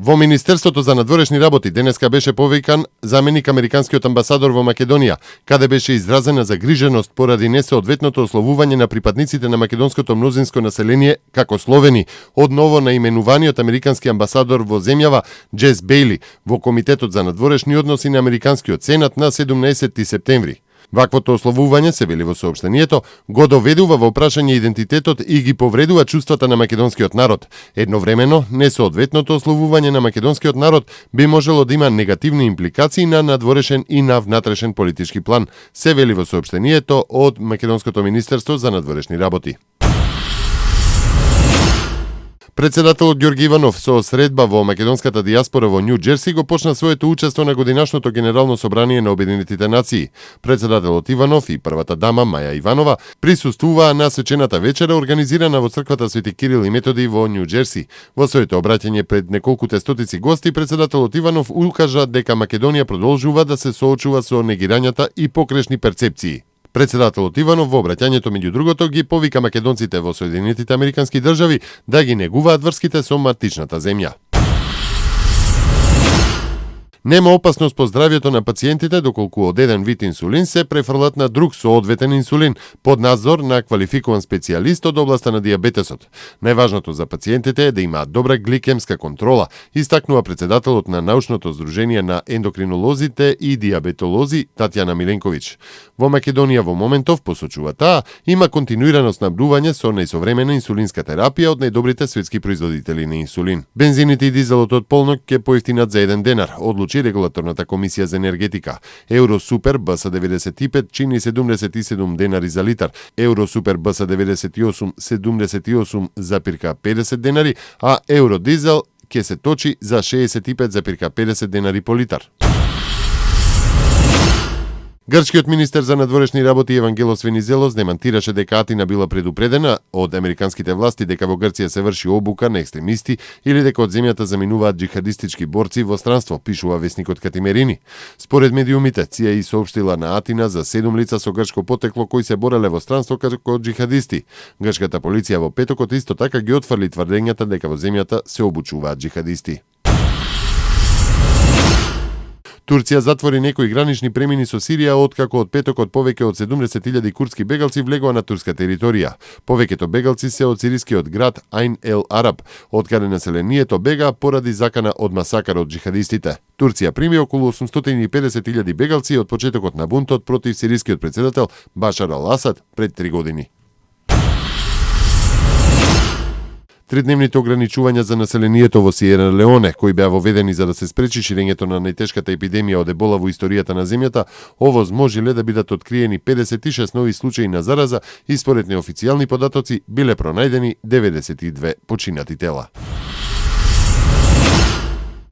Во Министерството за надворешни работи денеска беше повикан заменик американскиот амбасадор во Македонија, каде беше изразена загриженост поради несоодветното ословување на припадниците на македонското мнозинско население како словени од ново наименуваниот американски амбасадор во земјава Джес Бејли во Комитетот за надворешни односи на Американскиот сенат на 17 септември. Ваквото ословување, се вели во соопштението, го доведува во прашање идентитетот и ги повредува чувствата на македонскиот народ. Едновремено, несоодветното ословување на македонскиот народ би можело да има негативни импликации на надворешен и на внатрешен политички план, се вели во соопштението од Македонското министерство за надворешни работи. Председателот Ѓорги Иванов со средба во македонската дијаспора во Њу Џерси го почна своето учество на годинашното Генерално собрание на Обединетите нации. Председателот Иванов и првата дама Маја Иванова присуствуваа на свечената вечера организирана во црквата Свети Кирил и Методи во Њу Џерси. Во своето обраќање пред неколкуте стотици гости, председателот Иванов укажа дека Македонија продолжува да се соочува со негирањата и погрешни перцепции. Председателот Иванов во обраќањето меѓу другото ги повика македонците во Соединетите Американски држави да ги негуваат врските со матичната земја. Нема опасност по здравјето на пациентите доколку од еден вид инсулин се префрлат на друг соодветен инсулин под надзор на квалификуван специјалист од областа на дијабетесот. Најважното за пациентите е да имаат добра гликемска контрола, истакнува председателот на научното здружение на ендокринолозите и дијабетолози Татјана Миленковиќ. Во Македонија во моментов, посочува таа, има континуирано снабдување со најсовремена инсулинска терапија од најдобрите светски производители на инсулин. Бензините и дизелот од полнок ќе поевтинат за 1 денар, одлучи Регулаторната комисија за енергетика. Евросупер БС95 чини 77 денари за литар, Евросупер БС98 78,50 денари, а Евродизел ќе се точи за 65,50 денари по литар. Грчкиот министер за надворешни работи Евангелос Венизелос демантираше дека Атина била предупредена од американските власти дека во Грција се врши обука на екстремисти или дека од земјата заминуваат џихадистички борци во странство, пишува весникот Катимерини. Според медиумите, ЦИА и соопштила на Атина за 7 лица со грчко потекло кои се бореле во странство како џихадисти. Грчката полиција во петокот исто така ги отфрли тврдењата дека во земјата се обучуваат џихадисти. Турција затвори некои гранични премини со Сирија откако од петокот повеќе од 70.000 курдски бегалци влегоа на турска територија. Повеќето бегалци се од сирискиот град Айн ел Араб, откаде населението бега поради закана од масакар од џихадистите. Турција прими околу 850.000 бегалци од почетокот на бунтот против сирискиот претседател Башар ал Асад пред 3 години. Тридневните ограничувања за населението во Сиера Леоне, кои беа воведени за да се спречи ширењето на најтешката епидемија од ебола во историјата на земјата, овоз можеле да бидат откриени 56 нови случаи на зараза и според неофицијални податоци биле пронајдени 92 починати тела.